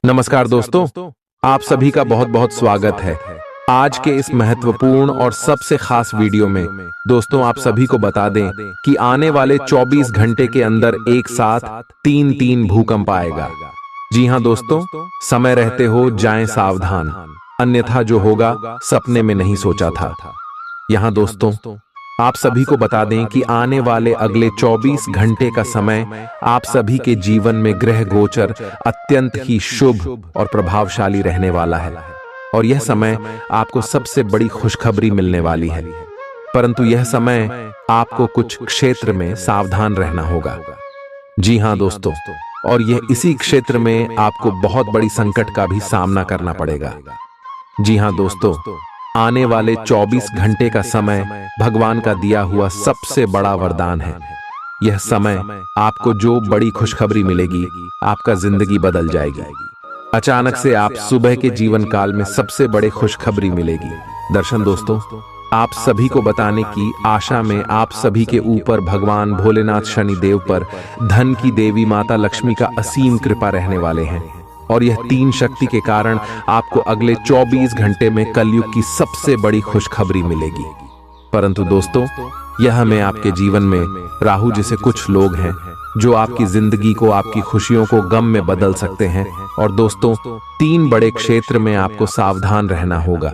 नमस्कार दोस्तों, आप सभी का बहुत बहुत स्वागत है। आज के इस महत्वपूर्ण और सबसे खास वीडियो में दोस्तों आप सभी को बता दें कि आने वाले 24 घंटे के अंदर एक साथ तीन तीन भूकंप आएगा। जी हां दोस्तों, समय रहते हो जाएं सावधान, अन्यथा जो होगा सपने में नहीं सोचा था। यहाँ दोस्तों आप सभी को बता दें कि आने वाले अगले 24 घंटे का समय आप सभी के जीवन में ग्रह गोचर अत्यंत ही शुभ और प्रभावशाली रहने वाला है और यह समय आपको सबसे बड़ी खुशखबरी मिलने वाली है। परंतु यह समय आपको कुछ क्षेत्र में सावधान रहना होगा। जी हां दोस्तों, और यह इसी क्षेत्र में आपको बहुत बड़ी संकट का भी सामना करना पड़ेगा। जी हां दोस्तों, आने वाले 24 घंटे का समय भगवान का दिया हुआ सबसे बड़ा वरदान है। यह समय आपको जो बड़ी खुशखबरी मिलेगी, आपका जिंदगी बदल जाएगी। अचानक से आप सुबह के जीवन काल में सबसे बड़े खुशखबरी मिलेगी। दर्शन दोस्तों, आप सभी को बताने की आशा में आप सभी के ऊपर भगवान भोलेनाथ शनिदेव पर धन की देवी माता लक्ष्मी का असीम कृपा रहने वाले हैं और यह तीन शक्ति के कारण आपको अगले 24 घंटे में कलयुग की सबसे बड़ी खुशखबरी मिलेगी। परंतु दोस्तों, यह में आपके जीवन में राहु जैसे कुछ लोग हैं जो आपकी जिंदगी को, आपकी खुशियों को गम में बदल सकते हैं। और दोस्तों, तीन बड़े क्षेत्र में आपको सावधान रहना होगा,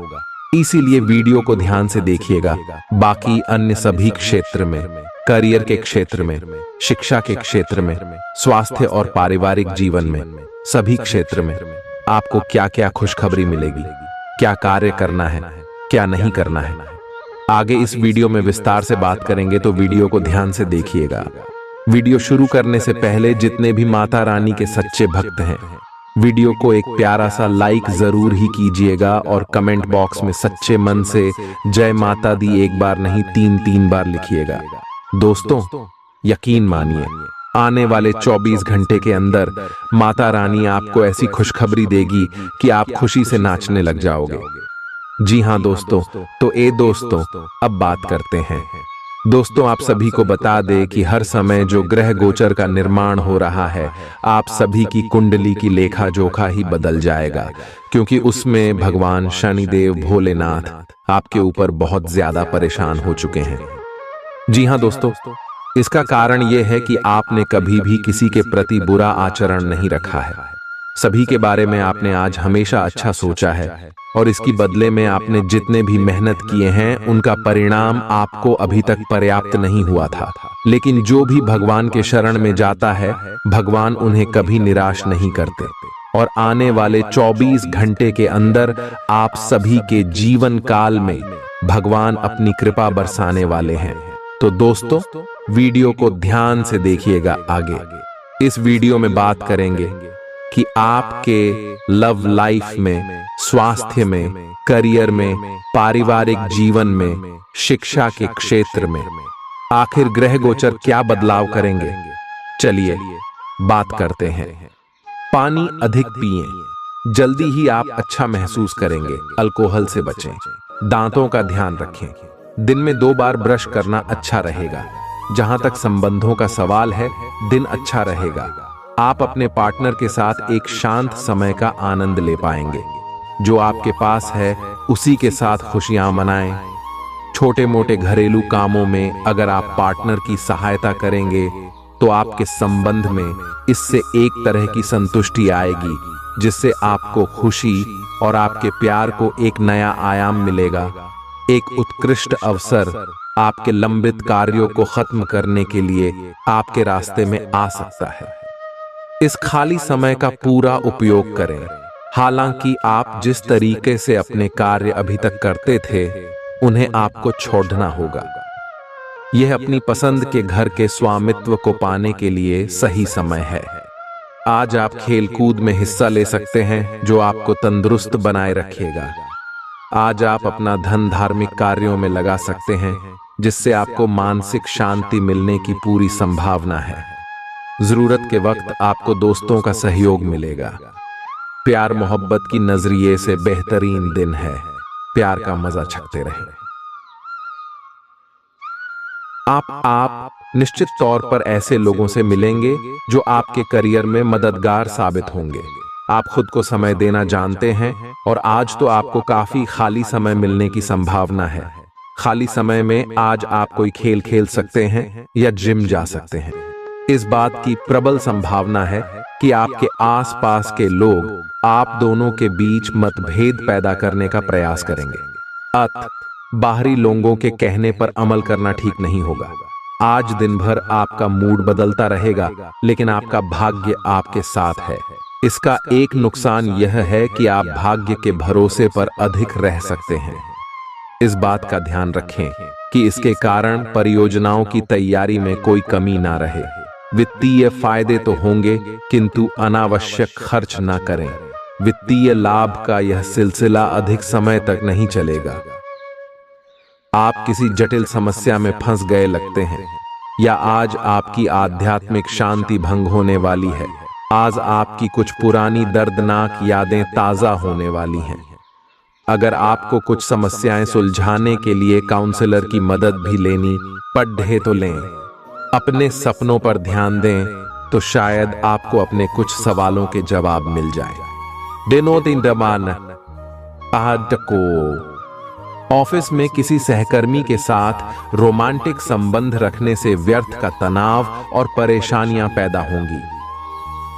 इसीलिए वीडियो को ध्यान से देखिएगा। बाकी अन्य सभी क्षेत्र में, करियर के क्षेत्र में, शिक्षा के क्षेत्र में, स्वास्थ्य और पारिवारिक जीवन में, सभी क्षेत्र में आपको क्या क्या खुशखबरी मिलेगी, क्या कार्य करना है, क्या नहीं करना है, आगे इस वीडियो में विस्तार से बात करेंगे, तो वीडियो को ध्यान से देखिएगा। वीडियो शुरू करने से पहले जितने भी माता रानी के सच्चे भक्त हैं, वीडियो को एक प्यारा सा लाइक जरूर ही कीजिएगा और कमेंट बॉक्स में सच्चे मन से जय माता दी एक बार नहीं 3 बार लिखिएगा। दोस्तों, यकीन मानिए, आने वाले 24 घंटे के अंदर माता रानी आपको ऐसी खुशखबरी देगी कि आप खुशी से नाचने लग जाओगे। जी हां दोस्तों, तो दोस्तों अब बात करते हैं। दोस्तों, आप सभी को बता दें कि हर समय जो ग्रह गोचर का निर्माण हो रहा है, आप सभी की कुंडली की लेखा जोखा ही बदल जाएगा, क्योंकि उसमें भगवान शनिदेव भोलेनाथ आपके ऊपर बहुत ज्यादा परेशान हो चुके हैं। जी हां दोस्तों, इसका कारण यह है कि आपने कभी भी किसी के प्रति बुरा आचरण नहीं रखा है। सभी के बारे में आपने आज हमेशा अच्छा सोचा है और इसकी बदले में आपने जितने भी मेहनत किए हैं उनका परिणाम आपको अभी तक पर्याप्त नहीं हुआ था। लेकिन जो भी भगवान के शरण में जाता है, भगवान उन्हें कभी निराश नहीं करते और आने वाले 24 घंटे के अंदर आप सभी के जीवन काल में भगवान अपनी कृपा बरसाने वाले हैं। तो दोस्तों, वीडियो को ध्यान से देखिएगा। आगे इस वीडियो में बात करेंगे कि आपके लव लाइफ में, स्वास्थ्य में, करियर में, पारिवारिक जीवन में, शिक्षा के क्षेत्र में आखिर ग्रह गोचर क्या बदलाव करेंगे। चलिए बात करते हैं। पानी अधिक पिएं, जल्दी ही आप अच्छा महसूस करेंगे। अल्कोहल से बचें, दांतों का ध्यान रखें, दिन में 2 बार ब्रश करना अच्छा रहेगा। जहां तक संबंधों का सवाल है, दिन अच्छा रहेगा। आप अपने पार्टनर के साथ एक शांत समय का आनंद ले पाएंगे। जो आपके पास है उसी के साथ खुशियां मनाएं। छोटे मोटे घरेलू कामों में अगर आप पार्टनर की सहायता करेंगे तो आपके संबंध में इससे एक तरह की संतुष्टि आएगी, जिससे आपको खुशी और आपके प्यार को एक नया आयाम मिलेगा। एक उत्कृष्ट अवसर आपके लंबित कार्यों को खत्म करने के लिए आपके रास्ते में आ सकता है। इस खाली समय का पूरा उपयोग करें। हालांकि आप जिस तरीके से अपने कार्य अभी तक करते थे, उन्हें आपको छोड़ना होगा। यह अपनी पसंद के घर के स्वामित्व को पाने के लिए सही समय है। आज आप खेलकूद में हिस्सा ले सकते हैं, जो आपको तंदुरुस्त बनाए रखेगा। आज आप अपना धन धार्मिक कार्यों में लगा सकते हैं, जिससे आपको मानसिक शांति मिलने की पूरी संभावना है। जरूरत के वक्त आपको दोस्तों का सहयोग मिलेगा। प्यार मोहब्बत की नजरिए से बेहतरीन दिन है। प्यार का मजा चखते रहें। आप निश्चित तौर पर ऐसे लोगों से मिलेंगे जो आपके करियर में मददगार साबित होंगे। आप खुद को समय देना जानते हैं और आज तो आपको काफी खाली समय मिलने की संभावना है। खाली समय में आज आप कोई खेल खेल सकते हैं या जिम जा सकते हैं। इस बात की प्रबल संभावना है कि आपके आसपास के लोग आप दोनों के बीच मतभेद पैदा करने का प्रयास करेंगे। बाहरी लोगों के कहने पर अमल करना ठीक नहीं होगा। आज दिन भर आपका मूड बदलता रहेगा, लेकिन आपका भाग्य आपके साथ है। इसका एक नुकसान यह है कि आप भाग्य के भरोसे पर अधिक रह सकते हैं। इस बात का ध्यान रखें कि इसके कारण परियोजनाओं की तैयारी में कोई कमी ना रहे। वित्तीय फायदे तो होंगे, किंतु अनावश्यक खर्च ना करें। वित्तीय लाभ का यह सिलसिला अधिक समय तक नहीं चलेगा। आप किसी जटिल समस्या में फंस गए लगते हैं, या आज आपकी आध्यात्मिक शांति भंग होने वाली है। आज आपकी कुछ पुरानी दर्दनाक यादें ताजा होने वाली हैं। अगर आपको कुछ समस्याएं सुलझाने के लिए काउंसलर की मदद भी लेनी पड़े तो लें। अपने सपनों पर ध्यान दें तो शायद आपको अपने कुछ सवालों के जवाब मिल जाए। ऑफिस में किसी सहकर्मी के साथ रोमांटिक संबंध रखने से व्यर्थ का तनाव और परेशानियां पैदा होंगी।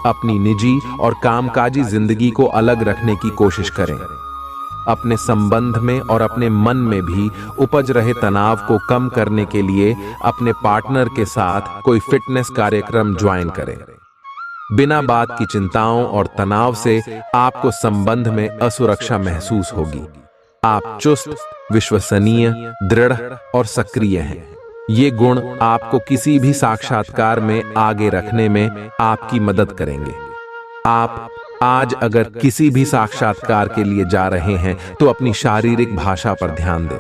अपनी निजी और कामकाजी जिंदगी को अलग रखने की कोशिश करें। अपने संबंध में और अपने मन में भी उपज रहे तनाव को कम करने के लिए अपने पार्टनर के साथ कोई फिटनेस कार्यक्रम ज्वाइन करें। बिना बात की चिंताओं और तनाव से आपको संबंध में असुरक्षा महसूस होगी। आप चुस्त, विश्वसनीय, दृढ़ और सक्रिय हैं। ये गुण आपको किसी भी साक्षात्कार में आगे रखने में आपकी मदद करेंगे। आप आज अगर किसी भी साक्षात्कार के लिए जा रहे हैं तो अपनी शारीरिक भाषा पर ध्यान दें।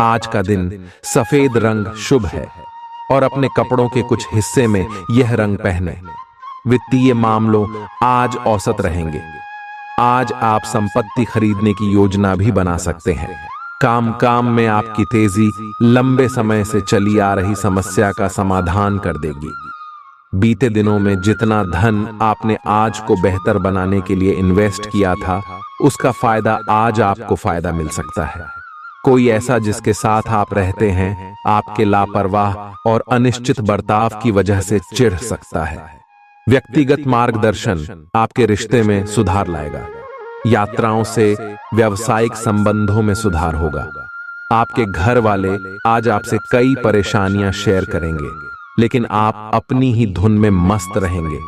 आज का दिन सफेद रंग शुभ है और अपने कपड़ों के कुछ हिस्से में यह रंग पहने। वित्तीय मामलों आज औसत रहेंगे। आज आप संपत्ति खरीदने की योजना भी बना सकते हैं। काम में आपकी तेजी लंबे समय से चली आ रही समस्या का समाधान कर देगी। बीते दिनों में जितना धन आपने आज को बेहतर बनाने के लिए इन्वेस्ट किया था, उसका फायदा आज आपको फायदा मिल सकता है। कोई ऐसा जिसके साथ आप रहते हैं आपके लापरवाह और अनिश्चित बर्ताव की वजह से चिढ़ सकता है। व्यक्तिगत मार्गदर्शन आपके रिश्ते में सुधार लाएगा। यात्राओं से व्यावसायिक संबंधों में सुधार होगा। आपके घर वाले आज आपसे कई परेशानियां शेयर करेंगे, लेकिन आप अपनी ही धुन में मस्त रहेंगे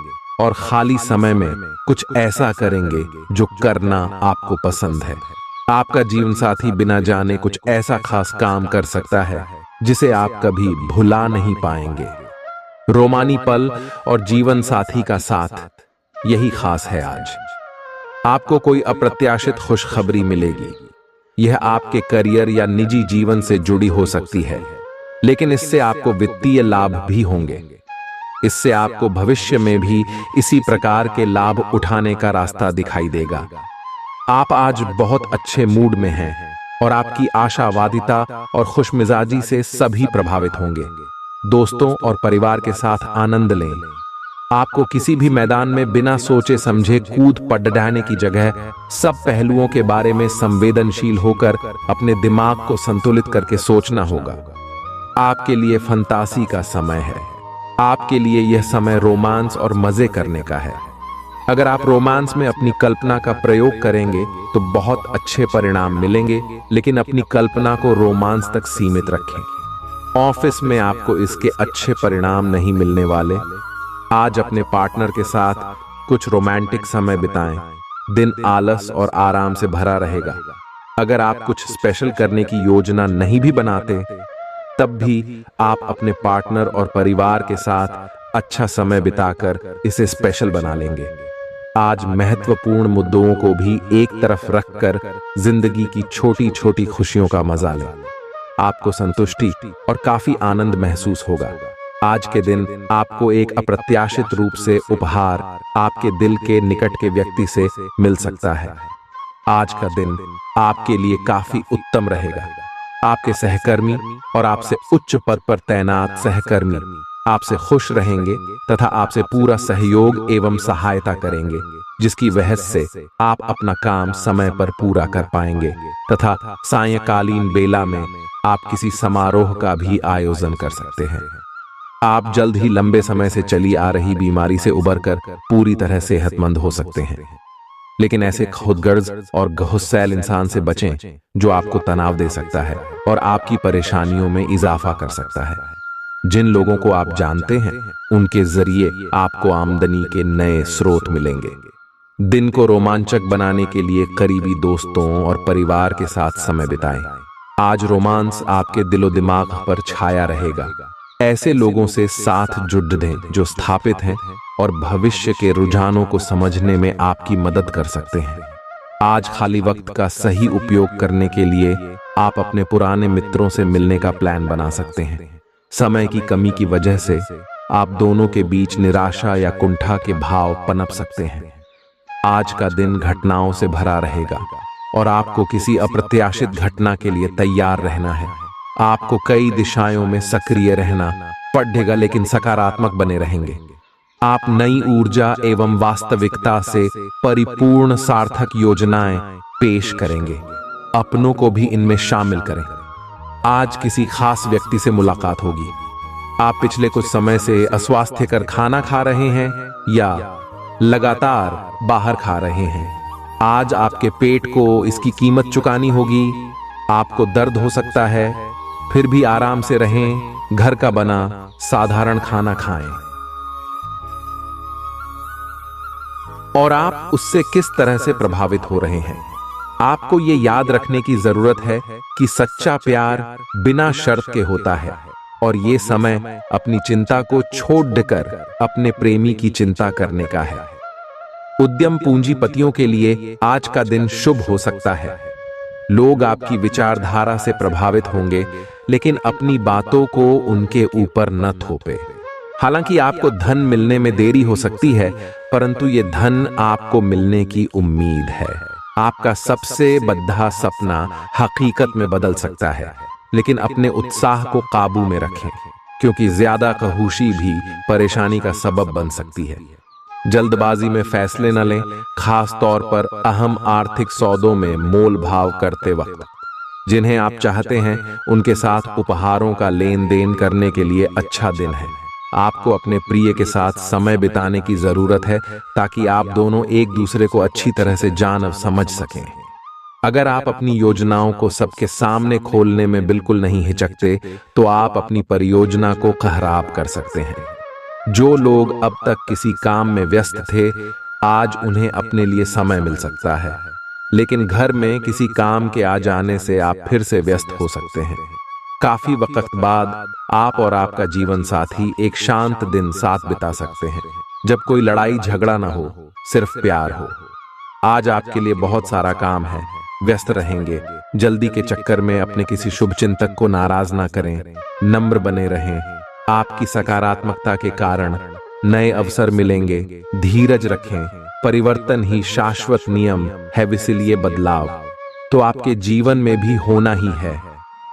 और खाली समय में कुछ ऐसा करेंगे जो करना आपको पसंद है। आपका जीवन साथी बिना जाने कुछ ऐसा खास काम कर सकता है जिसे आप कभी भुला नहीं पाएंगे। रोमानी पल और जीवन साथी का साथ, यही खास है आज। आपको कोई अप्रत्याशित खुशखबरी मिलेगी। यह आपके करियर या निजी जीवन से जुड़ी हो सकती है, लेकिन इससे आपको वित्तीय लाभ भी होंगे। इससे आपको भविष्य में भी इसी प्रकार के लाभ उठाने का रास्ता दिखाई देगा। आप आज बहुत अच्छे मूड में हैं और आपकी आशावादिता और खुशमिजाजी से सभी प्रभावित होंगे। दोस्तों और परिवार के साथ आनंद लें। आपको किसी भी मैदान में बिना सोचे समझे कूद पड़ने की जगह सब पहलुओं के बारे में संवेदनशील होकर अपने दिमाग को संतुलित करके सोचना होगा। आपके लिए फंतासी का समय है। आपके लिए यह समय रोमांस और मजे करने का है। अगर आप रोमांस में अपनी कल्पना का प्रयोग करेंगे तो बहुत अच्छे परिणाम मिलेंगे, लेकिन अपनी कल्पना को रोमांस तक सीमित रखें। ऑफिस में आपको इसके अच्छे परिणाम नहीं मिलने वाले। आज अपने पार्टनर के साथ कुछ रोमांटिक समय बिताएं। दिन आलस और आराम से भरा रहेगा। अगर आप कुछ स्पेशल करने की योजना नहीं भी बनाते, तब भी आप अपने पार्टनर और परिवार के साथ अच्छा समय बिताकर इसे स्पेशल बना लेंगे। आज महत्वपूर्ण मुद्दों को भी एक तरफ रखकर जिंदगी की छोटी छोटी खुशियों का मजा लें। आपको संतुष्टि और काफी आनंद महसूस होगा। आज के दिन आपको एक अप्रत्याशित रूप से उपहार आपके दिल के निकट के व्यक्ति से मिल सकता है। आज का दिन आपके लिए काफी उत्तम रहेगा। आपके सहकर्मी और आपसे उच्च पद पर तैनात सहकर्मी आपसे खुश रहेंगे तथा आपसे पूरा सहयोग एवं सहायता करेंगे। जिसकी वजह से आप अपना काम समय पर पूरा कर पाएंगे तथा सायंकालीन बेला में आप किसी समारोह का भी आयोजन कर सकते हैं। आप जल्द ही लंबे समय से चली आ रही बीमारी से उबरकर पूरी तरह सेहतमंद हो सकते हैं। लेकिन ऐसे खुदगर्ज और गुस्सैल इंसान से बचें जो आपको तनाव दे सकता है और आपकी परेशानियों में इजाफा कर सकता है। जिन लोगों को आप जानते हैं उनके जरिए आपको आमदनी के नए स्रोत मिलेंगे। दिन को रोमांचक बनाने के लिए करीबी दोस्तों और परिवार के साथ समय बिताएं। आज रोमांस आपके दिलो दिमाग पर छाया रहेगा। ऐसे लोगों से साथ जुड़ दें जो स्थापित हैं और भविष्य के रुझानों को समझने में आपकी मदद कर सकते हैं। आज खाली वक्त का सही उपयोग करने के लिए आप अपने पुराने मित्रों से मिलने का प्लान बना सकते हैं। समय की कमी की वजह से आप दोनों के बीच निराशा या कुंठा के भाव पनप सकते हैं। आज का दिन घटनाओं से भरा रहेगा और आपको किसी अप्रत्याशित घटना के लिए तैयार रहना है। आपको कई दिशाओं में सक्रिय रहना पड़ेगा, लेकिन सकारात्मक बने रहेंगे। आप नई ऊर्जा एवं वास्तविकता से परिपूर्ण सार्थक योजनाएं पेश करेंगे। अपनों को भी इनमें शामिल करें। आज किसी खास व्यक्ति से मुलाकात होगी। आप पिछले कुछ समय से अस्वास्थ्यकर खाना खा रहे हैं या लगातार बाहर खा रहे हैं। आज आपके पेट को इसकी कीमत चुकानी होगी। आपको दर्द हो सकता है, फिर भी आराम से रहें। घर का बना साधारण खाना खाएं और आप उससे किस तरह से प्रभावित हो रहे हैं। आपको ये याद रखने की जरूरत है कि सच्चा प्यार बिना शर्त के होता है और ये समय अपनी चिंता को छोड़कर अपने प्रेमी की चिंता करने का है। उद्यम पूंजीपतियों के लिए आज का दिन शुभ हो सकता है। लोग आपकी विचारधारा से प्रभावित होंगे, लेकिन अपनी बातों को उनके ऊपर न थोपे। हालांकि आपको धन मिलने में देरी हो सकती है, परंतु ये धन आपको मिलने की उम्मीद है। आपका सबसे बद्धा सपना हकीकत में बदल सकता है, लेकिन अपने उत्साह को काबू में रखें, क्योंकि ज्यादा खहूशी भी परेशानी का सबब बन सकती है। जल्दबाजी में फैसले न लें, खास तौर पर अहम आर्थिक सौदों में मोल भाव करते वक्त। जिन्हें आप चाहते हैं उनके साथ उपहारों का लेन देन करने के लिए अच्छा दिन है। आपको अपने प्रिय के साथ समय बिताने की जरूरत है ताकि आप दोनों एक दूसरे को अच्छी तरह से जान और समझ सकें। अगर आप अपनी योजनाओं को सबके सामने खोलने में बिल्कुल नहीं हिचकते, तो आप अपनी परियोजना को खराब कर सकते हैं। जो लोग अब तक किसी काम में व्यस्त थे, आज उन्हें अपने लिए समय मिल सकता है, लेकिन घर में किसी काम के आ जाने से आप फिर से व्यस्त हो सकते हैं। काफी वक्त बाद आप और आपका जीवन साथी एक शांत दिन साथ बिता सकते हैं, जब कोई लड़ाई झगड़ा ना हो, सिर्फ प्यार हो। आज आपके लिए बहुत सारा काम है, व्यस्त रहेंगे। जल्दी के चक्कर में अपने किसी शुभ चिंतक को नाराज ना करें, नम्र बने रहें। आपकी सकारात्मकता के कारण नए अवसर मिलेंगे। धीरज रखें, परिवर्तन ही शाश्वत नियम है, इसलिए बदलाव तो आपके जीवन में भी होना ही है।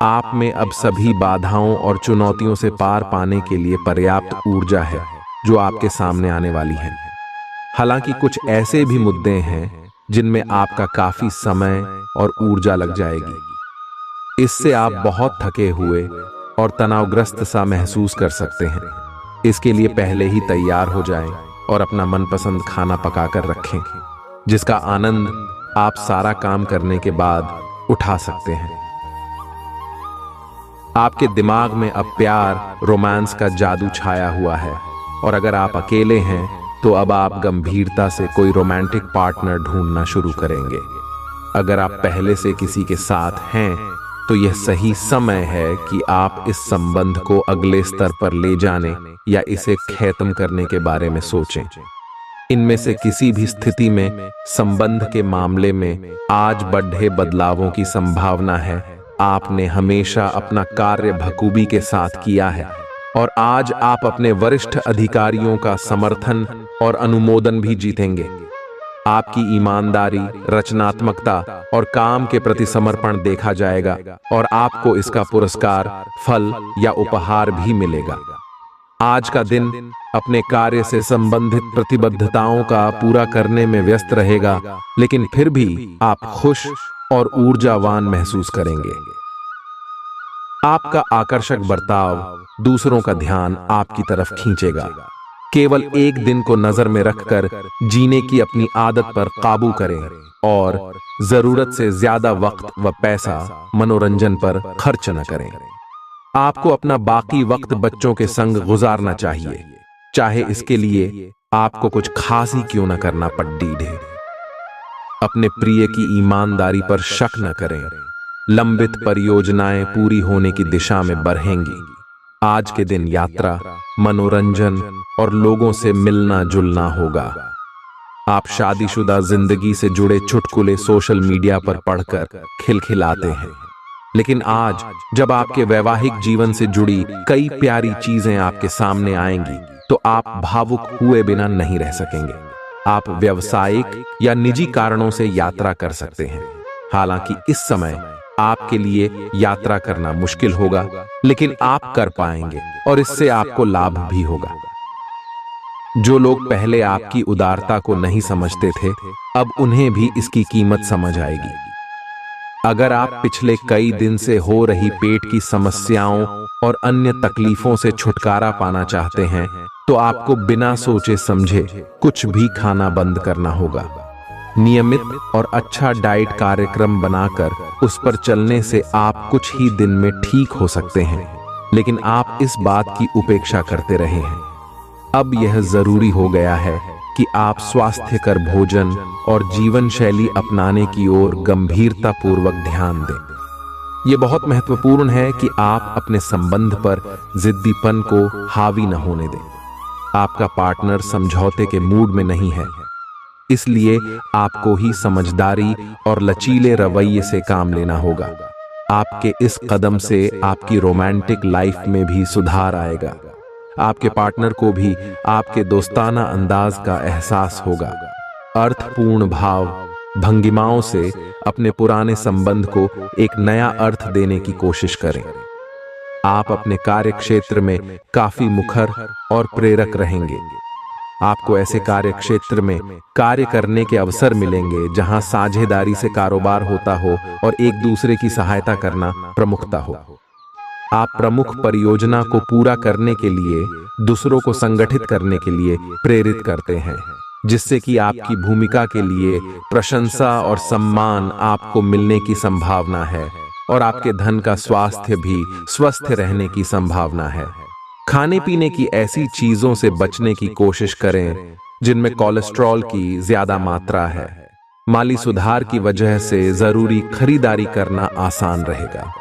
आप में अब सभी बाधाओं और चुनौतियों से पार पाने के लिए पर्याप्त ऊर्जा है जो आपके सामने आने वाली है। हालांकि कुछ ऐसे भी मुद्दे हैं जिनमें आपका काफी समय और ऊर्जा लग जाएगी। इससे आप बहुत थके हुए और तनावग्रस्त सा महसूस कर सकते हैं। इसके लिए पहले ही तैयार हो जाएं और अपना मनपसंद खाना पकाकर रखें, जिसका आनंद आप सारा काम करने के बाद उठा सकते हैं। आपके दिमाग में अब प्यार, रोमांस का जादू छाया हुआ है और अगर आप अकेले हैं तो अब आप गंभीरता से कोई रोमांटिक पार्टनर ढूंढना शुरू करेंगे। अगर आप पहले से किसी के साथ हैं तो यह सही समय है कि आप इस संबंध को अगले स्तर पर ले जाने या इसे खत्म करने के बारे में सोचें। इनमें से किसी भी स्थिति में संबंध के मामले में आज बढ़े बदलावों की संभावना है। आपने हमेशा अपना कार्य बखूबी के साथ किया है और आज आप अपने वरिष्ठ अधिकारियों का समर्थन और अनुमोदन भी जीतेंगे। आपकी ईमानदारी, रचनात्मकता और काम के प्रति समर्पण देखा जाएगा और आपको इसका पुरस्कार, फल या उपहार भी मिलेगा। आज का दिन अपने कार्य से संबंधित प्रतिबद्धताओं का पूरा करने में व्यस्त रहेगा, लेकिन फिर भी आप खुश और ऊर्जावान महसूस करेंगे। आपका आकर्षक बर्ताव दूसरों का ध्यान आपकी तरफ खींचेगा। केवल एक दिन को नजर में रखकर जीने की अपनी आदत पर काबू करें और जरूरत से ज्यादा वक्त व पैसा मनोरंजन पर खर्च न करें। आपको अपना बाकी वक्त बच्चों के संग गुजारना चाहिए, चाहे इसके लिए आपको कुछ खास ही क्यों न करना पड़े। अपने प्रिय की ईमानदारी पर शक न करें। लंबित परियोजनाएं पूरी होने की दिशा में बढ़ेंगी। आज के दिन यात्रा, मनोरंजन और लोगों से मिलना जुलना होगा। आप शादीशुदा जिंदगी से जुड़े चुटकुले सोशल मीडिया पर पढ़कर खिलखिलाते हैं, लेकिन आज जब आपके वैवाहिक जीवन से जुड़ी कई प्यारी चीजें आपके सामने आएंगी तो आप भावुक हुए बिना नहीं रह सकेंगे। आप व्यावसायिक या निजी कारणों से यात्रा कर सकते हैं। हालांकि इस समय आपके लिए यात्रा करना मुश्किल होगा, लेकिन आप कर पाएंगे और इससे आपको लाभ भी होगा। जो लोग पहले आपकी उदारता को नहीं समझते थे, अब उन्हें भी इसकी कीमत समझ आएगी। अगर आप पिछले कई दिन से हो रही पेट की समस्याओं और अन्य तकलीफों से छुटकारा पाना चाहते हैं, तो आपको बिना सोचे समझे कुछ भी खाना बंद करना होगा। नियमित और अच्छा डाइट कार्यक्रम बनाकर उस पर चलने से आप कुछ ही दिन में ठीक हो सकते हैं, लेकिन आप इस बात की उपेक्षा करते रहे हैं। अब यह जरूरी हो गया है कि आप स्वास्थ्यकर भोजन और जीवन शैली अपनाने की ओर गंभीरतापूर्वक ध्यान दें। यह बहुत महत्वपूर्ण है कि आप अपने संबंध पर जिद्दीपन को हावी न होने दें। आपका पार्टनर समझौते के मूड में नहीं है, इसलिए आपको ही समझदारी और लचीले रवैये से काम लेना होगा। आपके इस कदम से आपकी रोमांटिक लाइफ में भी सुधार आएगा। आपके पार्टनर को भी आपके दोस्ताना अंदाज का एहसास होगा। अर्थपूर्ण भाव भंगिमाओं से अपने पुराने संबंध को एक नया अर्थ देने की कोशिश करें। आप अपने कार्य क्षेत्र में काफी मुखर और प्रेरक रहेंगे। आपको ऐसे कार्य क्षेत्र में कार्य करने के अवसर मिलेंगे जहां साझेदारी से कारोबार होता हो और एक दूसरे की सहायता करना प्रमुखता हो। आप प्रमुख परियोजना को पूरा करने के लिए दूसरों को संगठित करने के लिए प्रेरित करते हैं, जिससे कि आपकी भूमिका के लिए प्रशंसा और सम्मान आपको मिलने की संभावना है और आपके धन का स्वास्थ्य भी स्वस्थ रहने की संभावना है। खाने पीने की ऐसी चीजों से बचने की कोशिश करें जिनमें कोलेस्ट्रॉल की ज्यादा मात्रा है। माली सुधार की वजह से जरूरी खरीदारी करना आसान रहेगा।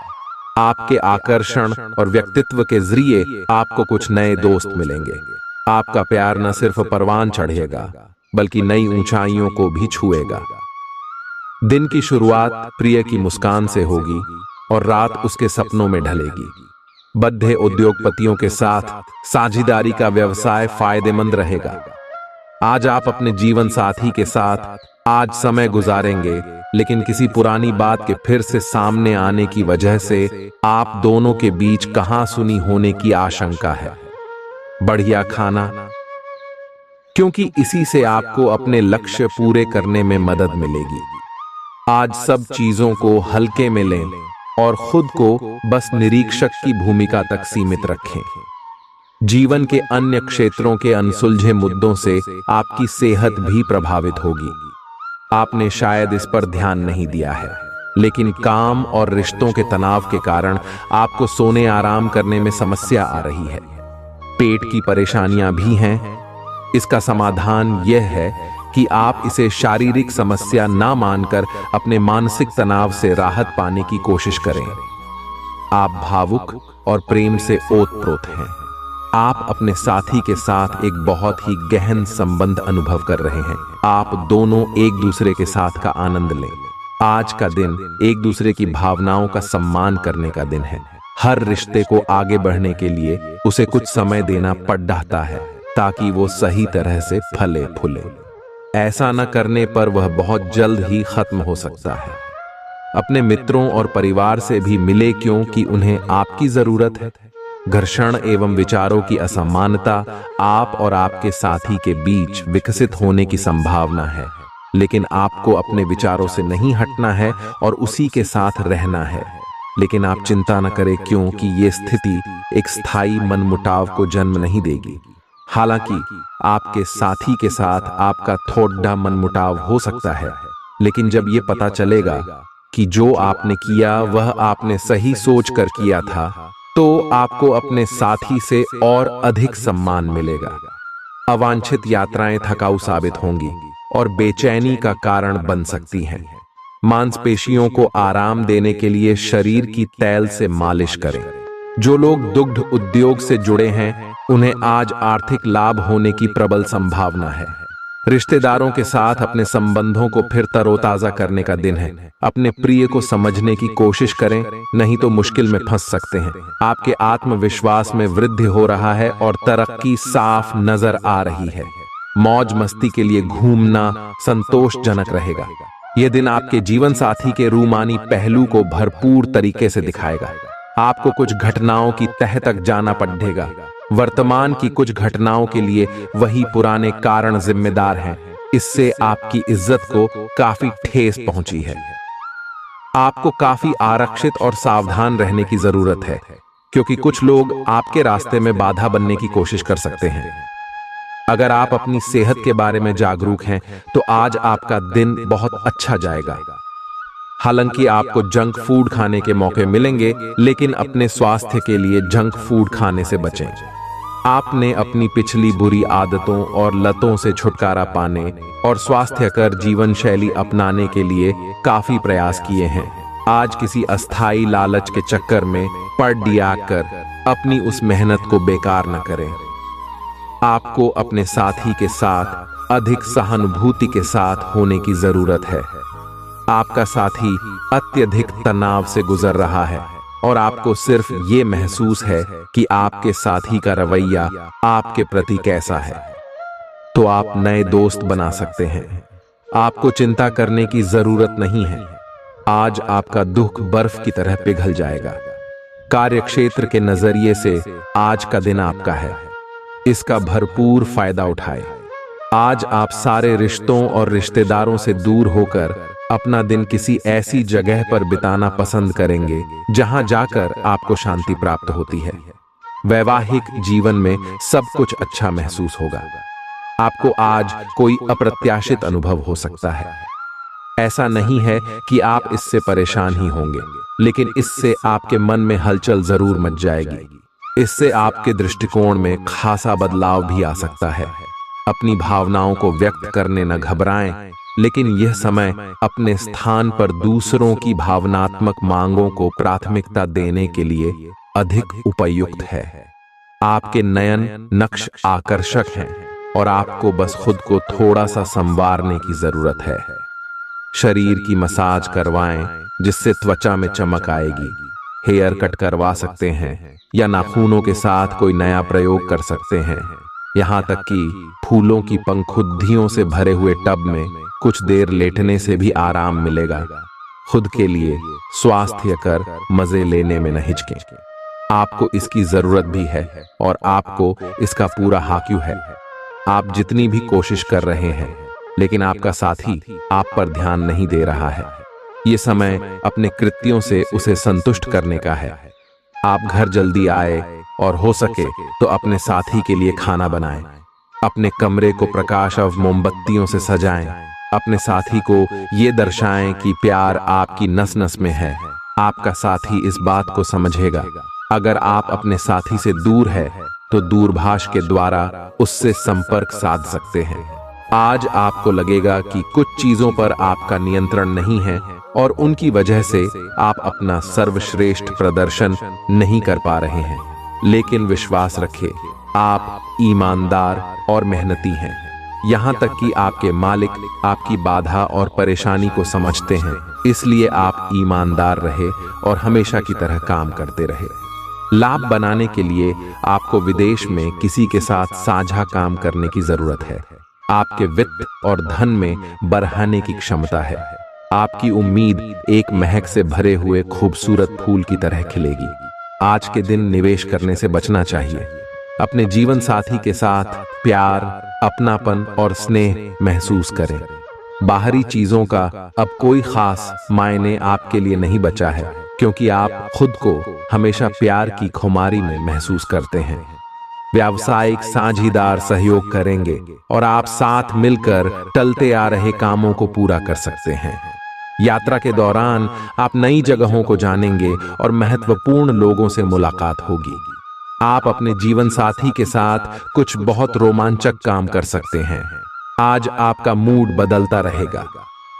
आपके आकर्षण और व्यक्तित्व के जरिए आपको कुछ नए दोस्त मिलेंगे। आपका प्यार न सिर्फ परवान चढ़ेगा बल्कि नई ऊंचाइयों को भी छुएगा। दिन की शुरुआत प्रिय की मुस्कान से होगी और रात उसके सपनों में ढलेगी। बद्धे उद्योगपतियों के साथ साझेदारी का व्यवसाय फायदेमंद रहेगा। आज आप अपने जीवन साथी के साथ आज समय गुजारेंगे, लेकिन किसी पुरानी बात के फिर से सामने आने की वजह से आप दोनों के बीच कहासुनी होने की आशंका है। बढ़िया खाना, क्योंकि इसी से आपको अपने लक्ष्य पूरे करने में मदद मिलेगी। आज सब चीजों को हल्के में लें और खुद को बस निरीक्षक की भूमिका तक सीमित रखें। जीवन के अन्य क्षेत्रों के अनसुलझे मुद्दों से आपकी सेहत भी प्रभावित होगी। आपने शायद इस पर ध्यान नहीं दिया है, लेकिन काम और रिश्तों के तनाव के कारण आपको सोने आराम करने में समस्या आ रही है। पेट की परेशानियां भी हैं। इसका समाधान यह है कि आप इसे शारीरिक समस्या ना मानकर अपने मानसिक तनाव से राहत पाने की कोशिश करें। आप भावुक और प्रेम से ओतप्रोत हैं। आप अपने साथी के साथ एक बहुत ही गहन संबंध अनुभव कर रहे हैं। आप दोनों एक दूसरे के साथ का आनंद लें। आज का दिन एक दूसरे की भावनाओं का सम्मान करने का दिन है। हर रिश्ते को आगे बढ़ने के लिए उसे कुछ समय देना पड़ जाता है ताकि वो सही तरह से फले फूले। ऐसा न करने पर वह बहुत जल्द ही खत्म हो सकता है। अपने मित्रों और परिवार से भी मिले क्योंकि उन्हें आपकी जरूरत है। घर्षण एवं विचारों की असमानता आप और आपके साथी के बीच विकसित होने की संभावना है, लेकिन आपको अपने विचारों से नहीं हटना है और उसी के साथ रहना है। लेकिन आप चिंता न करें, क्योंकि ये स्थिति एक स्थायी मनमुटाव को जन्म नहीं देगी। हालांकि आपके साथी के साथ आपका थोड़ा मनमुटाव हो सकता है, लेकिन जब ये पता चलेगा कि जो आपने किया वह आपने सही सोच कर किया था, तो आपको अपने साथी से और अधिक सम्मान मिलेगा। अवांछित यात्राएं थकाऊ साबित होंगी और बेचैनी का कारण बन सकती हैं। मांसपेशियों को आराम देने के लिए शरीर की तैल से मालिश करें। जो लोग दुग्ध उद्योग से जुड़े हैं, उन्हें आज आर्थिक लाभ होने की प्रबल संभावना है। रिश्तेदारों के साथ अपने संबंधों को फिर तरोताजा करने का दिन है। अपने प्रिय को समझने की कोशिश करें, नहीं तो मुश्किल में फंस सकते हैं। आपके आत्मविश्वास में वृद्धि हो रहा है और तरक्की साफ नजर आ रही है। मौज मस्ती के लिए घूमना संतोषजनक रहेगा। यह दिन आपके जीवन साथी के रूमानी पहलू को भरपूर तरीके से दिखाएगा। आपको कुछ घटनाओं की तह तक जाना पड़ेगा। वर्तमान की कुछ घटनाओं के लिए वही पुराने कारण जिम्मेदार हैं। इससे आपकी इज्जत को काफी ठेस पहुंची है। आपको काफी आरक्षित और सावधान रहने की जरूरत है, क्योंकि कुछ लोग आपके रास्ते में बाधा बनने की कोशिश कर सकते हैं। अगर आप अपनी सेहत के बारे में जागरूक हैं, तो आज आपका दिन बहुत अच्छा जाएगा। हालांकि आपको जंक फूड खाने के मौके मिलेंगे, लेकिन अपने स्वास्थ्य के लिए जंक फूड खाने से बचें। आपने अपनी पिछली बुरी आदतों और लतों से छुटकारा पाने और स्वास्थ्यकर जीवन शैली अपनाने के लिए काफी प्रयास किए हैं। आज किसी अस्थायी लालच के चक्कर में पड़ कर अपनी उस मेहनत को बेकार न करें। आपको अपने साथी के साथ अधिक सहानुभूति के साथ होने की जरूरत है। आपका साथी अत्यधिक तनाव से गुजर रहा है और आपको सिर्फ ये महसूस है कि आपके साथी का रवैया आपके प्रति कैसा है। तो आप नए दोस्त बना सकते हैं। आपको चिंता करने की जरूरत नहीं है। आज आपका दुख बर्फ की तरह पिघल जाएगा। कार्यक्षेत्र के नजरिए से आज का दिन आपका है। इसका भरपूर फायदा उठाएं। आज आप सारे रिश्तों और रिश्तेदारों से दूर होकर अपना दिन किसी ऐसी जगह पर बिताना पसंद करेंगे जहां जाकर आपको शांति प्राप्त होती है। वैवाहिक जीवन में सब कुछ अच्छा महसूस होगा। आपको आज कोई अप्रत्याशित अनुभव हो सकता है। ऐसा नहीं है कि आप इससे परेशान ही होंगे, लेकिन इससे आपके मन में हलचल जरूर मच जाएगी। इससे आपके दृष्टिकोण में खासा बदलाव भी आ सकता है। अपनी भावनाओं को व्यक्त करने न घबराएं, लेकिन यह समय अपने स्थान पर दूसरों की भावनात्मक मांगों को प्राथमिकता देने के लिए अधिक उपयुक्त है। आपके नयन नक्श आकर्षक हैं और आपको बस खुद को थोड़ा सा संवारने की जरूरत है। शरीर की मसाज करवाएं, जिससे त्वचा में चमक आएगी। हेयर कट करवा सकते हैं या नाखूनों के साथ कोई नया प्रयोग कर सकते हैं। यहाँ तक कि फूलों की पंखुद्दियों से भरे हुए टब में कुछ देर लेटने से भी आराम मिलेगा। खुद के लिए स्वास्थ्य कर मजे लेने में न हिचकें। आपको इसकी जरूरत भी है और आपको इसका पूरा हाक्यू है। आप जितनी भी कोशिश कर रहे हैं, लेकिन आपका साथी आप पर ध्यान नहीं दे रहा है। ये समय अपने कृत्यों से उसे संतुष्ट करने का है। आप घर जल्दी आए और हो सके तो अपने साथी के लिए खाना बनाएं। अपने कमरे को प्रकाश और मोमबत्तियों से सजाएं। अपने साथी को ये दर्शाएं कि प्यार आपकी नस नस में है। आपका साथी इस बात को समझेगा। अगर आप अपने साथी से दूर है तो दूरभाष के द्वारा उससे संपर्क साध सकते हैं। आज आपको लगेगा कि कुछ चीजों पर आपका नियंत्रण नहीं है और उनकी वजह से आप अपना सर्वश्रेष्ठ प्रदर्शन नहीं कर पा रहे हैं। लेकिन विश्वास रखें, आप ईमानदार और मेहनती हैं। यहाँ तक कि आपके मालिक आपकी बाधा और परेशानी को समझते हैं। इसलिए आप ईमानदार रहे और हमेशा की तरह काम करते रहे। लाभ बनाने के लिए आपको विदेश में किसी के साथ साझा काम करने की जरूरत है। आपके वित्त और धन में बढ़ाने की क्षमता है। आपकी उम्मीद एक महक से भरे हुए खूबसूरत फूल की तरह खिलेगी। आज के दिन निवेश करने से बचना चाहिए। अपने जीवन साथी के साथ प्यार, अपनापन और स्नेह महसूस करें। बाहरी चीजों का अब कोई खास मायने आपके लिए नहीं बचा है, क्योंकि आप खुद को हमेशा प्यार की खुमारी में महसूस करते हैं। व्यावसायिक साझीदार सहयोग करेंगे और आप साथ मिलकर टलते आ रहे कामों को पूरा कर सकते हैं। यात्रा के दौरान आप नई जगहों को जानेंगे और महत्वपूर्ण लोगों से मुलाकात होगी। आप अपने जीवन साथी के साथ कुछ बहुत रोमांचक काम कर सकते हैं। आज आपका मूड बदलता रहेगा।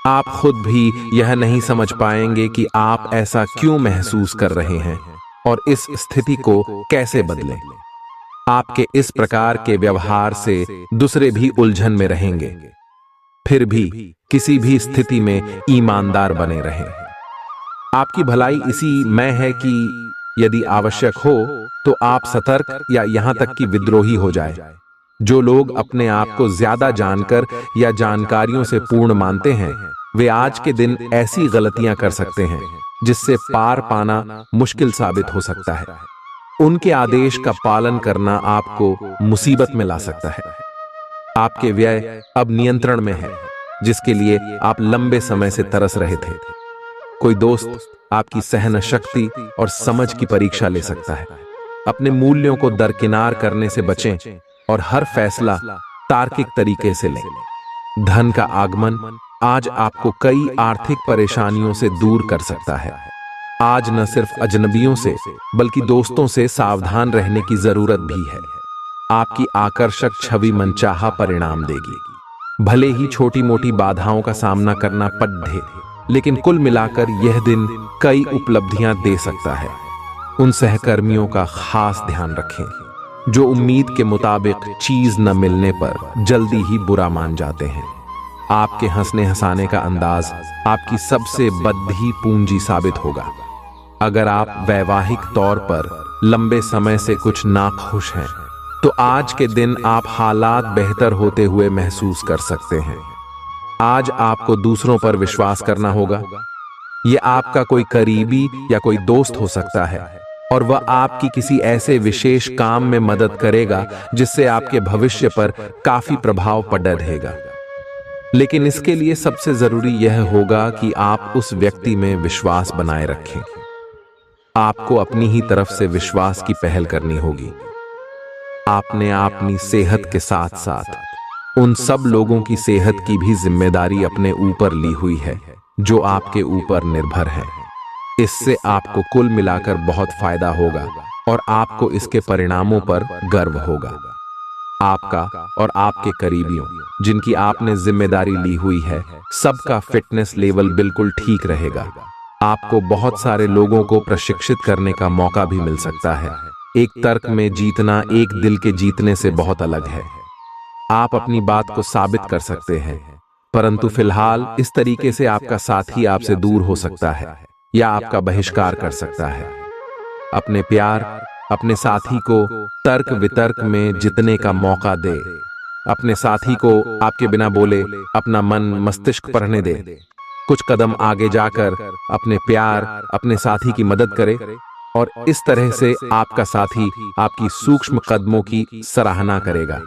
आप खुद भी यह नहीं समझ पाएंगे कि आप ऐसा क्यों महसूस कर रहे हैं और इस स्थिति को कैसे बदलें। आपके इस प्रकार के व्यवहार से दूसरे भी उलझन में रहेंगे। फिर भी किसी भी स्थिति में ईमानदार बने रहें। आपकी भलाई इसी में है कि यदि आवश्यक हो तो आप सतर्क या यहां तक कि विद्रोही हो जाए। जो लोग अपने आप को ज्यादा जानकर या जानकारियों से पूर्ण मानते हैं, वे आज के दिन ऐसी गलतियां कर सकते हैं जिससे पार पाना मुश्किल साबित हो सकता है। उनके आदेश का पालन करना आपको मुसीबत में ला सकता है। आपके व्यय अब नियंत्रण में है, जिसके लिए आप लंबे समय से तरस रहे थे। कोई दोस्त आपकी सहन शक्ति और समझ की परीक्षा ले सकता है। अपने मूल्यों को दरकिनार करने से बचें और हर फैसला तार्किक तरीके से लें। धन का आगमन आज आपको कई आर्थिक परेशानियों से दूर कर सकता है। आज न सिर्फ अजनबियों से बल्कि दोस्तों से सावधान रहने की जरूरत भी है। आपकी आकर्षक छवि मनचाहा परिणाम देगी। भले ही छोटी मोटी बाधाओं का सामना करना पड़े, लेकिन कुल मिलाकर यह दिन कई उपलब्धियां दे सकता है। उन सहकर्मियों का खास ध्यान रखें जो उम्मीद के मुताबिक चीज न मिलने पर जल्दी ही बुरा मान जाते हैं। आपके हंसने हंसाने का अंदाज आपकी सबसे बड़ी पूंजी साबित होगा। अगर आप वैवाहिक तौर पर लंबे समय से कुछ नाखुश हैं, तो आज के दिन आप हालात बेहतर होते हुए महसूस कर सकते हैं। आज आपको दूसरों पर विश्वास करना होगा। यह आपका कोई करीबी या कोई दोस्त हो सकता है और वह आपकी किसी ऐसे विशेष काम में मदद करेगा जिससे आपके भविष्य पर काफी प्रभाव पड़ रहेगा। लेकिन इसके लिए सबसे जरूरी यह होगा कि आप उस व्यक्ति में विश्वास बनाए रखें। आपको अपनी ही तरफ से विश्वास की पहल करनी होगी। आपने अपनी सेहत के साथ साथ उन सब लोगों की सेहत की भी जिम्मेदारी अपने ऊपर ली हुई है जो आपके ऊपर निर्भर है। इससे आपको कुल मिलाकर बहुत फायदा होगा और आपको इसके परिणामों पर गर्व होगा। आपका और आपके करीबियों जिनकी आपने जिम्मेदारी ली हुई है, सबका फिटनेस लेवल बिल्कुल ठीक रहेगा। आपको बहुत सारे लोगों को प्रशिक्षित करने का मौका भी मिल सकता है। एक तर्क में जीतना एक दिल के जीतने से बहुत अलग है। आप अपनी बात को साबित कर सकते हैं, परंतु फिलहाल इस तरीके से आपका साथी आपसे दूर हो सकता है या आपका बहिष्कार कर सकता है। अपने प्यार अपने साथी को तर्क वितर्क में जितने का मौका दे। अपने साथी को आपके बिना बोले अपना मन मस्तिष्क पढ़ने दे। कुछ कदम आगे जाकर अपने प्यार अपने साथी की मदद करे और इस तरह से आपका साथी आपकी सूक्ष्म कदमों की सराहना करेगा।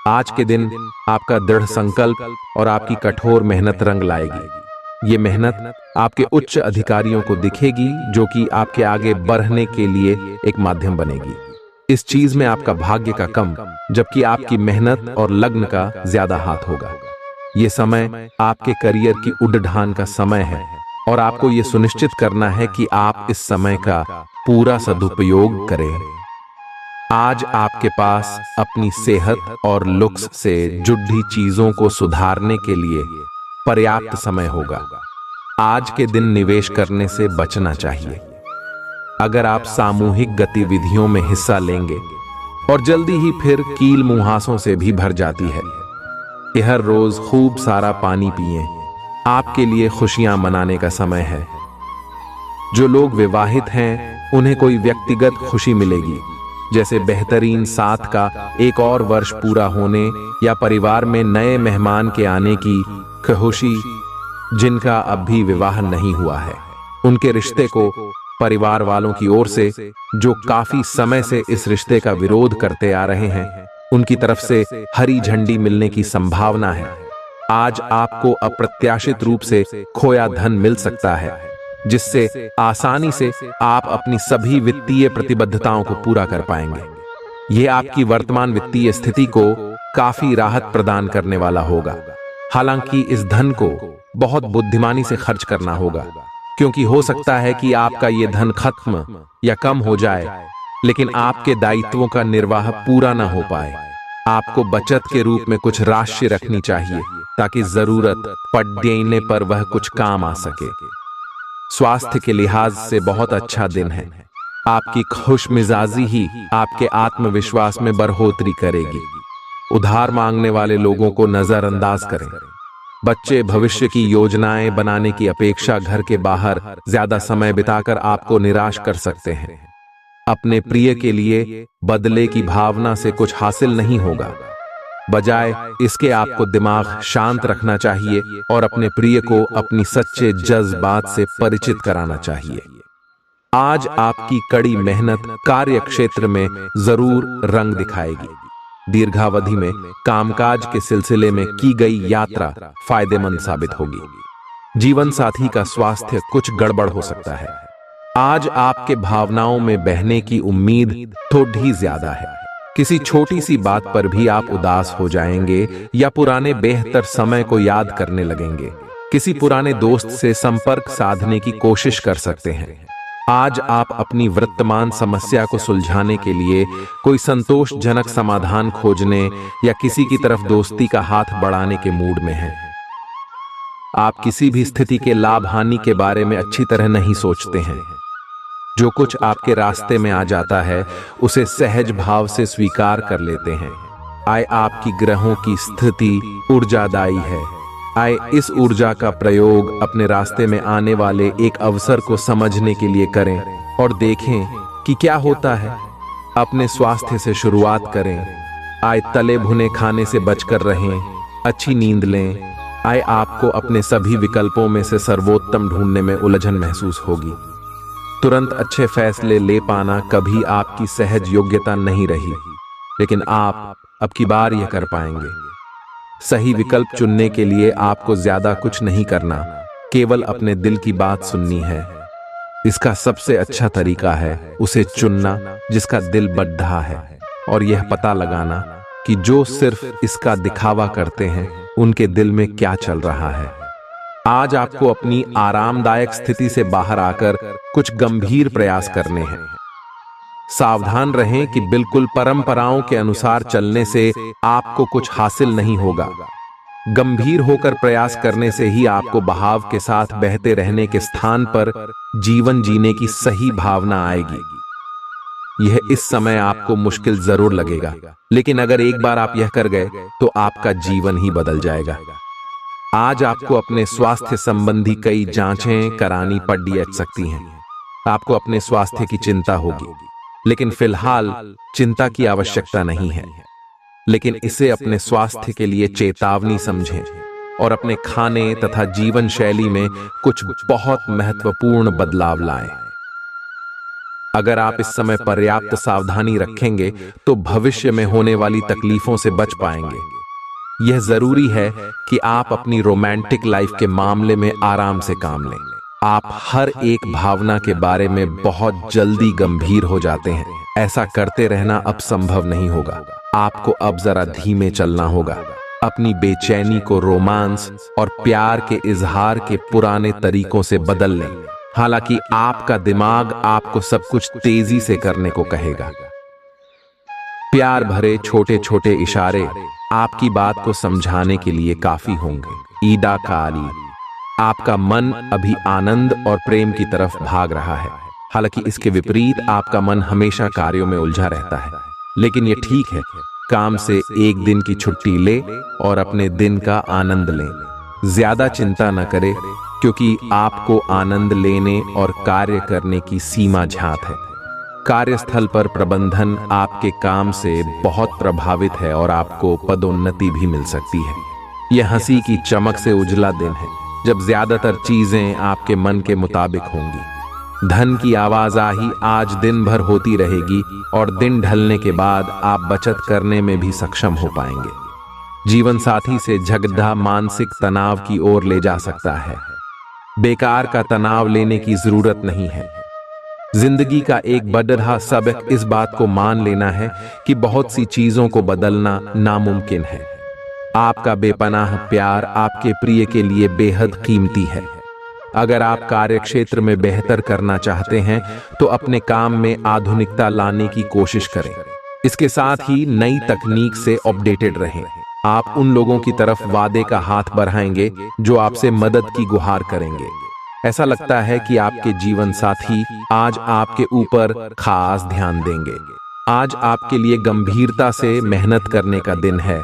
आज के दिन आपका दृढ़ संकल्प और आपकी कठोर मेहनत रंग लाएगी। ये मेहनत आपके उच्च अधिकारियों को दिखेगी, जो कि आपके आगे बढ़ने के लिए एक माध्यम बनेगी। इस चीज में आपका भाग्य का कम, जबकि आपकी मेहनत और लग्न का ज्यादा हाथ होगा। ये समय आपके करियर की उड़ान का समय है और आपको ये सुनिश्चित करना है कि आप इस समय का पूरा सदुपयोग करें। आज आपके पास अपनी सेहत और लुक्स से जुड़ी चीजों को सुधारने के लिए पर्याप्त समय होगा। आज के दिन निवेश करने से बचना चाहिए। अगर आप सामूहिक गतिविधियों में हिस्सा लेंगे और जल्दी ही फिर कील मुहासों से भी भर जाती है। हर रोज खूब सारा पानी पिएं। आपके लिए खुशियां मनाने का समय है। जो लोग विवाहित हैं, उन्हें कोई व्यक्तिगत खुशी मिलेगी, जैसे बेहतरीन साथ का एक और वर्ष पूरा होने या परिवार में नए मेहमान के आने की खुशी। जिनका अब भी विवाह नहीं हुआ है, उनके रिश्ते को परिवार वालों की ओर से, जो काफी समय से इस रिश्ते का विरोध करते आ रहे हैं, उनकी तरफ से हरी झंडी मिलने की संभावना है। आज आपको अप्रत्याशित रूप से खोया धन मिल सकता है, जिससे आसानी से आप अपनी सभी वित्तीय प्रतिबद्धताओं को पूरा कर पाएंगे। यह आपकी वर्तमान वित्तीय स्थिति को काफी राहत प्रदान करने वाला होगा। हालांकि इस धन को बहुत बुद्धिमानी से खर्च करना होगा, क्योंकि हो सकता है कि आपका ये धन खत्म या कम हो जाए, लेकिन आपके दायित्वों का निर्वाह पूरा ना हो पाए। आपको बचत के रूप में कुछ राशि रखनी चाहिए, ताकि जरूरत पड़ने पर वह कुछ काम आ सके। स्वास्थ्य के लिहाज से बहुत अच्छा दिन है। आपकी खुशमिजाजी ही आपके आत्मविश्वास में बढ़ोतरी करेगी। उधार मांगने वाले लोगों को नजरअंदाज करें। बच्चे भविष्य की योजनाएं बनाने की अपेक्षा घर के बाहर ज्यादा समय बिताकर आपको निराश कर सकते हैं। अपने प्रिय के लिए बदले की भावना से कुछ हासिल नहीं होगा। बजाय इसके आपको दिमाग शांत रखना चाहिए और अपने प्रिय को अपनी सच्चे जज्बात से परिचित कराना चाहिए। आज आपकी कड़ी मेहनत कार्य क्षेत्र में जरूर रंग दिखाएगी। दीर्घावधि में कामकाज के सिलसिले में की गई यात्रा फायदेमंद साबित होगी। जीवन साथी का स्वास्थ्य कुछ गड़बड़ हो सकता है। आज आपके भावनाओं में बहने की उम्मीद थोड़ी ज्यादा है। किसी छोटी सी बात पर भी आप उदास हो जाएंगे या पुराने बेहतर समय को याद करने लगेंगे। किसी पुराने दोस्त से संपर्क साधने की कोशिश कर सकते हैं। आज आप अपनी वर्तमान समस्या को सुलझाने के लिए कोई संतोषजनक समाधान खोजने या किसी की तरफ दोस्ती का हाथ बढ़ाने के मूड में हैं। आप किसी भी स्थिति के लाभ हानि के बारे में अच्छी तरह नहीं सोचते हैं। जो कुछ आपके रास्ते में आ जाता है उसे सहज भाव से स्वीकार कर लेते हैं। आय आपकी ग्रहों की स्थिति ऊर्जादायी है। आय इस ऊर्जा का प्रयोग अपने रास्ते में आने वाले एक अवसर को समझने के लिए करें और देखें कि क्या होता है। अपने स्वास्थ्य से शुरुआत करें। आय तले भुने खाने से बचकर रहें। अच्छी नींद लें। आय आपको अपने सभी विकल्पों में से सर्वोत्तम ढूंढने में उलझन महसूस होगी। तुरंत अच्छे फैसले ले पाना कभी आपकी सहज योग्यता नहीं रही, लेकिन आप अब की बार यह कर पाएंगे। सही विकल्प चुनने के लिए आपको ज्यादा कुछ नहीं करना, केवल अपने दिल की बात सुननी है। इसका सबसे अच्छा तरीका है उसे चुनना जिसका दिल बढ़ा है, और यह पता लगाना कि जो सिर्फ इसका दिखावा करते हैं उनके दिल में क्या चल रहा है। आज आपको अपनी आरामदायक स्थिति से बाहर आकर कुछ गंभीर प्रयास करने हैं। सावधान रहें कि बिल्कुल परंपराओं के अनुसार चलने से आपको कुछ हासिल नहीं होगा। गंभीर होकर प्रयास करने से ही आपको बहाव के साथ बहते रहने के स्थान पर जीवन जीने की सही भावना आएगी। यह इस समय आपको मुश्किल जरूर लगेगा, लेकिन अगर एक बार आप यह कर गए तो आपका जीवन ही बदल जाएगा। आज आपको अपने स्वास्थ्य संबंधी कई जांचें करानी पड़ सकती हैं। आपको अपने स्वास्थ्य की चिंता होगी, लेकिन फिलहाल चिंता की आवश्यकता नहीं है। लेकिन इसे अपने स्वास्थ्य के लिए चेतावनी समझें और अपने खाने तथा जीवन शैली में कुछ बहुत महत्वपूर्ण बदलाव लाएं। अगर आप इस समय पर्याप्त सावधानी रखेंगे तो भविष्य में होने वाली तकलीफों से बच पाएंगे। यह जरूरी है कि आप अपनी रोमांटिक लाइफ के मामले में आराम से काम लें। आप हर एक भावना के बारे में बहुत जल्दी गंभीर हो जाते हैं। ऐसा करते रहना अब संभव नहीं होगा। आपको अब जरा धीमे चलना होगा। अपनी बेचैनी को रोमांस और प्यार के इजहार के पुराने तरीकों से बदल लें। हालांकि आपका दिमाग आपको सब कुछ तेजी से करने को कहेगा। प्यार भरे छोटे छोटे इशारे आपकी बात को समझाने के लिए काफी होंगे। ईदा काली, आपका मन अभी आनंद और प्रेम की तरफ भाग रहा है। हालांकि इसके विपरीत आपका मन हमेशा कार्यों में उलझा रहता है। लेकिन यह ठीक है। काम से एक दिन की छुट्टी ले और अपने दिन का आनंद लें। ज्यादा चिंता न करें, क्योंकि आपको आनंद लेने और कार्य करने की सीमा झांत है। कार्यस्थल पर प्रबंधन आपके काम से बहुत प्रभावित है और आपको पदोन्नति भी मिल सकती है। यह हंसी की चमक से उजला दिन है, जब ज्यादातर चीजें आपके मन के मुताबिक होंगी। धन की आवाजाही आज दिन भर होती रहेगी और दिन ढलने के बाद आप बचत करने में भी सक्षम हो पाएंगे। जीवन साथी से झगड़ा मानसिक तनाव की ओर ले जा सकता है। बेकार का तनाव लेने की जरूरत नहीं है। जिंदगी का एक बड़ा सबक इस बात को मान लेना है कि बहुत सी चीजों को बदलना नामुमकिन है। आपका बेपनाह प्यार आपके प्रिय के लिए बेहद कीमती है। अगर आप कार्यक्षेत्र में बेहतर करना चाहते हैं तो अपने काम में आधुनिकता लाने की कोशिश करें। इसके साथ ही नई तकनीक से अपडेटेड रहें। आप उन लोगों की तरफ वादे का हाथ बढ़ाएंगे जो आपसे मदद की गुहार करेंगे। ऐसा लगता है कि आपके जीवन साथी आज आपके ऊपर खास ध्यान देंगे। आज आपके लिए गंभीरता से मेहनत करने का दिन है।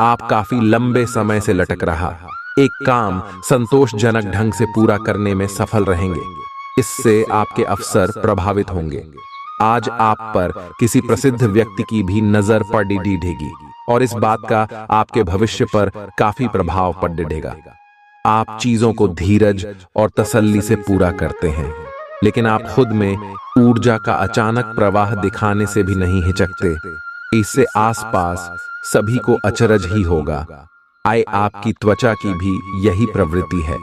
आप काफी लंबे समय से लटक रहा एक काम संतोषजनक ढंग से पूरा करने में सफल रहेंगे। इससे आपके अवसर प्रभावित होंगे। आज आप पर किसी प्रसिद्ध व्यक्ति की भी नजर पड़ेगी और इस बात का आपके भविष्य पर काफी प्रभाव पड़ेगा। आप चीजों को धीरज और तसल्ली से पूरा करते हैं, लेकिन आप खुद में ऊर्जा का अचानक प्रवाह दिखाने से भी नहीं हिचकते। इससे आसपास सभी को अचरज ही होगा। आपकी त्वचा की भी यही प्रवृत्ति है।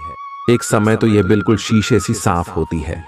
एक समय तो यह बिल्कुल शीशे सी साफ होती है।